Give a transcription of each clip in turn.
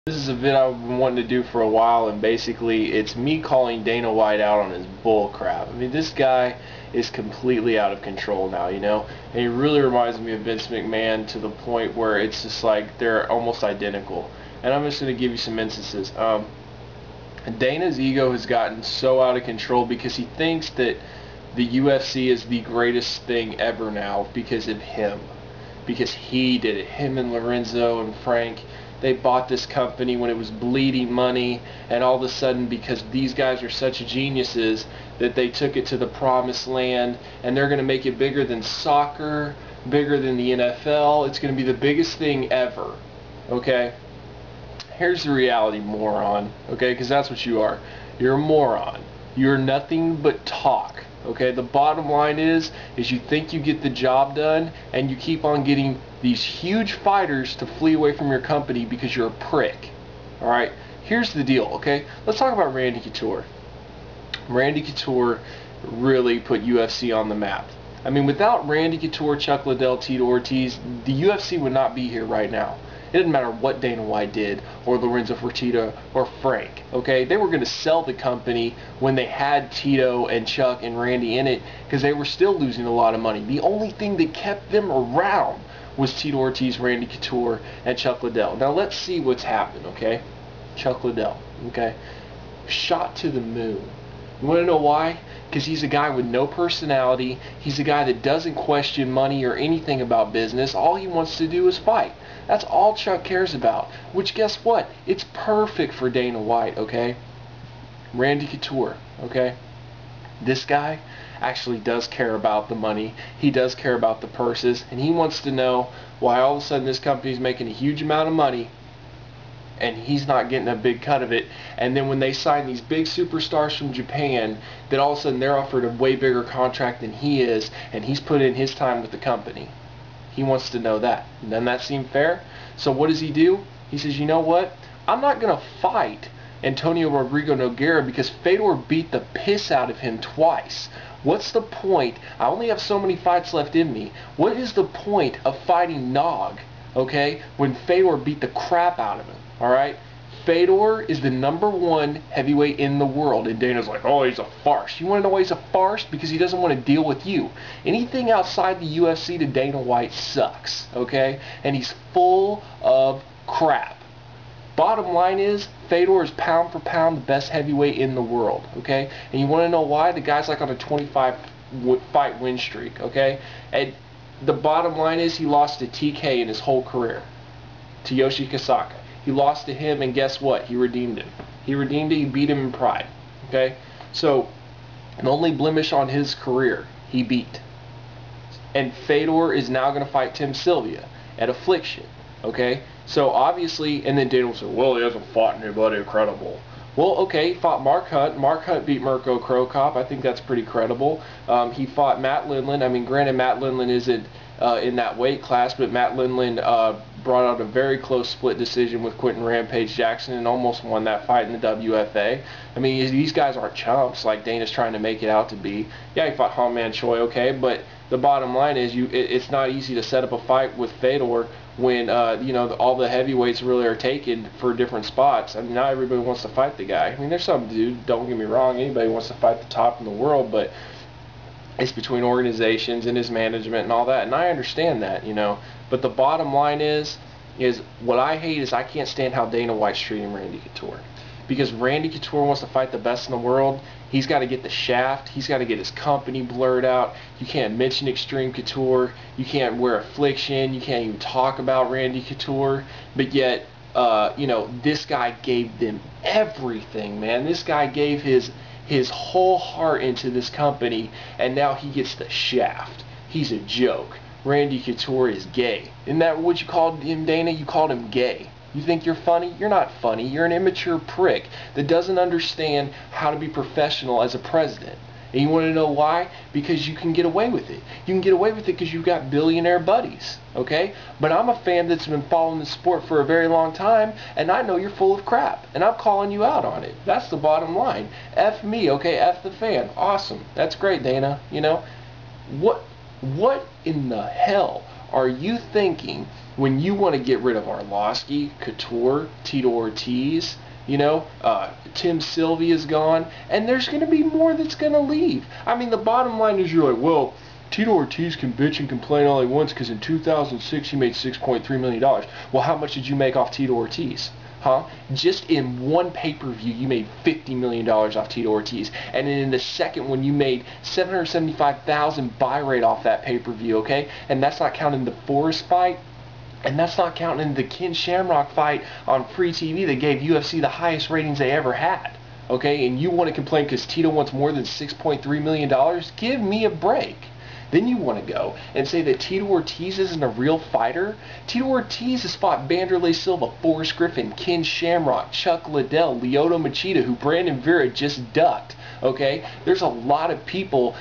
This is a vid I've been wanting to do for a while, and basically it's me calling Dana White out on his bull crap. I mean, this guy is completely out of control now, and he really reminds me of Vince McMahon to the point where it's just like they're almost identical. And I'm just going to give you some instances. Dana's ego has gotten so out of control because he thinks that the UFC is the greatest thing ever now because of him. Because he did it. Him and Lorenzo and Frank, they bought this company when it was bleeding money, and all of a sudden, because these guys are such geniuses, that they took it to the promised land, and they're going to make it bigger than soccer, bigger than the NFL. It's going to be the biggest thing ever. Okay? Here's the reality, moron. Okay? Because that's what you are. You're a moron. You're nothing but talk. Okay, the bottom line is you think you get the job done, and you keep on getting these huge fighters to flee away from your company because you're a prick. Alright, here's the deal, okay? Let's talk about Randy Couture. Randy Couture really put UFC on the map. I mean, without Randy Couture, Chuck Liddell, Tito Ortiz, the UFC would not be here right now. It didn't matter what Dana White did, or Lorenzo Fertitta, or Frank, okay? They were going to sell the company when they had Tito and Chuck and Randy in it, because they were still losing a lot of money. The only thing that kept them around was Tito Ortiz, Randy Couture, and Chuck Liddell. Now let's see what's happened, okay? Chuck Liddell, okay? Shot to the moon. You want to know why? Because he's a guy with no personality. He's a guy that doesn't question money or anything about business. All he wants to do is fight. That's all Chuck cares about. Which, guess what? It's perfect for Dana White, okay? Randy Couture, okay? This guy actually does care about the money. He does care about the purses. And he wants to know why all of a sudden this company's making a huge amount of money and he's not getting a big cut of it. And then when they sign these big superstars from Japan, that all of a sudden they're offered a way bigger contract than he is, and he's put in his time with the company. He wants to know that. Doesn't that seem fair? So what does he do? He says, you know what? I'm not going to fight Antonio Rodrigo Nogueira because Fedor beat the piss out of him twice. What's the point? I only have so many fights left in me. What is the point of fighting Nog, okay, when Fedor beat the crap out of him? Alright? Fedor is the #1 heavyweight in the world, and Dana's like, oh, he's a farce. You want to know why he's a farce? Because he doesn't want to deal with you. Anything outside the UFC to Dana White sucks, okay? And he's full of crap. Bottom line is, Fedor is pound for pound the best heavyweight in the world, okay? And you want to know why? The guy's like on a 25 fight win streak, okay? And the bottom line is he lost to TK in his whole career, to Yoshi Kasaka. He lost to him, and guess what? He redeemed him. He redeemed it. He beat him in pride. Okay? So, the only blemish on his career, he beat. And Fedor is now going to fight Tim Sylvia at Affliction. Okay? So, obviously, and then Dana will say, well, he hasn't fought anybody credible. Well, okay, he fought Mark Hunt. Mark Hunt beat Mirko Cro Cop. I think that's pretty credible. He fought Matt Lindland. I mean, granted, Matt Lindland isn't in that weight class, but Matt Lindland brought out a very close split decision with Quentin Rampage Jackson and almost won that fight in the WFA. I mean, these guys aren't chumps like Dana's trying to make it out to be. Yeah, he fought Hongman Choi, okay, but the bottom line is it's not easy to set up a fight with Fedor when all the heavyweights really are taken for different spots. I mean, not everybody wants to fight the guy. I mean, there's some dude, don't get me wrong, anybody wants to fight the top in the world, but it's between organizations and his management and all that, and I understand that, But the bottom line is what I hate is I can't stand how Dana White's treating Randy Couture. Because Randy Couture wants to fight the best in the world. He's got to get the shaft. He's got to get his company blurred out. You can't mention Extreme Couture. You can't wear Affliction. You can't even talk about Randy Couture. But yet, this guy gave them everything, man. This guy gave his whole heart into this company, and now he gets the shaft. He's a joke. Randy Couture is gay. Isn't that what you called him, Dana? You called him gay. You think you're funny? You're not funny. You're an immature prick that doesn't understand how to be professional as a president. And you want to know why? Because you can get away with it. You can get away with it because you've got billionaire buddies, okay? But I'm a fan that's been following the sport for a very long time, and I know you're full of crap, and I'm calling you out on it. That's the bottom line. F me, okay? F the fan. Awesome. That's great, Dana. What in the hell are you thinking when you want to get rid of Arlovsky, Couture, Tito Ortiz, Tim Sylvia's gone, and there's going to be more that's going to leave. I mean, the bottom line is you're like, well, Tito Ortiz can bitch and complain all he wants because in 2006 he made $6.3 million. Well, how much did you make off Tito Ortiz? Huh? Just in one pay-per-view, you made $50 million off Tito Ortiz. And then in the second one, you made $775,000 buy rate off that pay-per-view, okay? And that's not counting the Forrest fight. And that's not counting the Ken Shamrock fight on free TV that gave UFC the highest ratings they ever had. Okay? And you want to complain because Tito wants more than $6.3 million? Give me a break. Then you want to go and say that Tito Ortiz isn't a real fighter? Tito Ortiz has fought Vanderlei Silva, Forrest Griffin, Ken Shamrock, Chuck Liddell, Lyoto Machida, who Brandon Vera just ducked. Okay? There's a lot of people.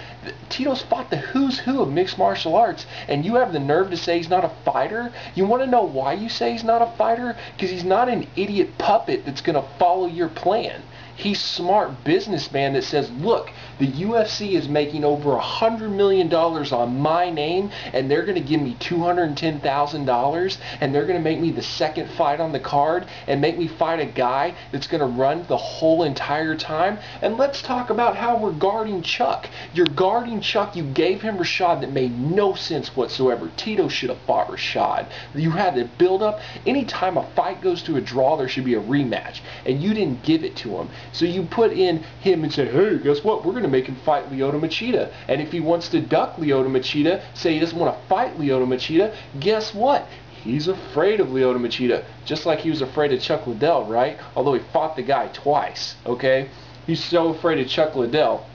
Tito's fought the who's who of mixed martial arts, and you have the nerve to say he's not a fighter? You want to know why you say he's not a fighter? Because he's not an idiot puppet that's going to follow your plan. He's smart businessman that says, look, the UFC is making over $100 million on my name, and they're going to give me $210,000, and they're going to make me the second fight on the card and make me fight a guy that's going to run the whole entire time. And let's talk about how we're guarding Chuck. You're guarding Chuck. You gave him Rashad that made no sense whatsoever. Tito should have fought Rashad. You had the build up. Anytime a fight goes to a draw, there should be a rematch, and you didn't give it to him. So you put in him and said, hey, guess what? We're going to make him fight Lyoto Machida. And if he wants to duck Lyoto Machida, say he doesn't want to fight Lyoto Machida, guess what? He's afraid of Lyoto Machida, just like he was afraid of Chuck Liddell, right? Although he fought the guy twice, okay? He's so afraid of Chuck Liddell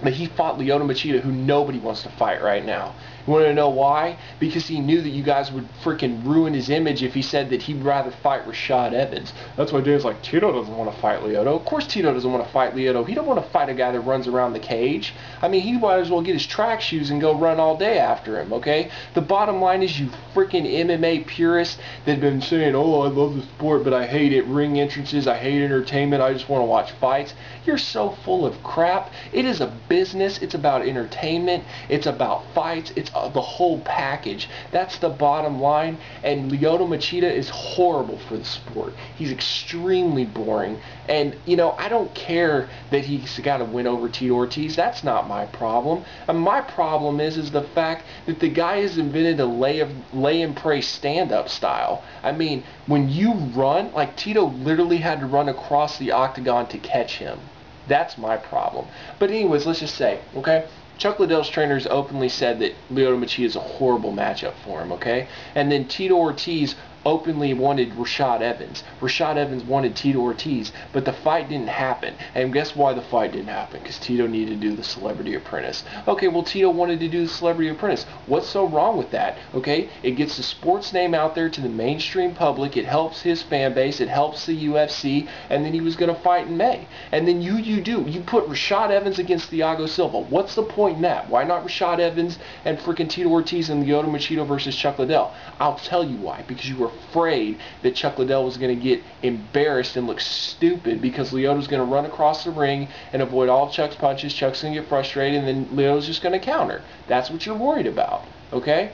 that he fought Lyoto Machida, who nobody wants to fight right now. You want to know why? Because he knew that you guys would freaking ruin his image if he said that he'd rather fight Rashad Evans. That's why Dan's like, Tito doesn't want to fight Lyoto. Of course Tito doesn't want to fight Lyoto. He don't want to fight a guy that runs around the cage. I mean, he might as well get his track shoes and go run all day after him, okay? The bottom line is, you freaking MMA purists that have been saying, oh, I love the sport, but I hate it. Ring entrances, I hate entertainment, I just want to watch fights. You're so full of crap. It is a business. It's about entertainment. It's about fights. It's the whole package. That's the bottom line. And Lyoto Machida is horrible for the sport. He's extremely boring. And, I don't care that he's got to win over Tito Ortiz. That's not my problem. And my problem is the fact that the guy has invented a lay and pray stand-up style. I mean, when you run, like Tito literally had to run across the octagon to catch him. That's my problem. But anyways, let's just say, okay, Chuck Liddell's trainers openly said that Lyoto Machida is a horrible matchup for him, okay? And then Tito Ortiz openly wanted Rashad Evans. Rashad Evans wanted Tito Ortiz, but the fight didn't happen. And guess why the fight didn't happen? Because Tito needed to do the Celebrity Apprentice. Okay, well, Tito wanted to do the Celebrity Apprentice. What's so wrong with that? Okay, it gets the sports name out there to the mainstream public. It helps his fan base. It helps the UFC. And then he was going to fight in May. And then you put Rashad Evans against Thiago Silva. What's the point in that? Why not Rashad Evans and freaking Tito Ortiz and Lyoto Machida versus Chuck Liddell? I'll tell you why. Because you were afraid that Chuck Liddell was going to get embarrassed and look stupid because Lyoto's going to run across the ring and avoid all Chuck's punches. Chuck's going to get frustrated, and then Lyoto's just going to counter. That's what you're worried about, okay?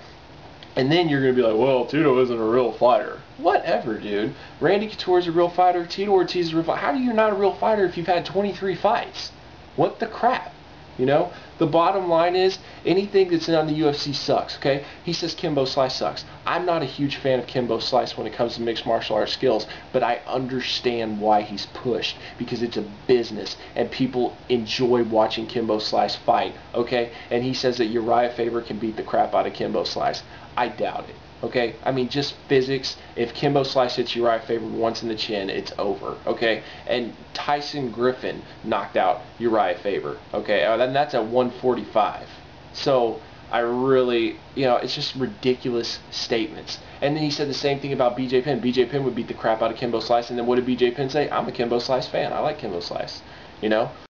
And then you're going to be like, well, Tito isn't a real fighter. Whatever, dude. Randy Couture's a real fighter. Tito Ortiz is a real fighter. How are you not a real fighter if you've had 23 fights? What the crap? The bottom line is, anything that's on the UFC sucks, okay? He says Kimbo Slice sucks. I'm not a huge fan of Kimbo Slice when it comes to mixed martial arts skills, but I understand why he's pushed, because it's a business, and people enjoy watching Kimbo Slice fight, okay? And he says that Uriah Faber can beat the crap out of Kimbo Slice. I doubt it. Okay, I mean, just physics. If Kimbo Slice hits Uriah Faber once in the chin, it's over. Okay, and Tyson Griffin knocked out Uriah Faber. Okay, and that's at 145. So I really, it's just ridiculous statements. And then he said the same thing about BJ Penn. BJ Penn would beat the crap out of Kimbo Slice, and then what did BJ Penn say? I'm a Kimbo Slice fan. I like Kimbo Slice.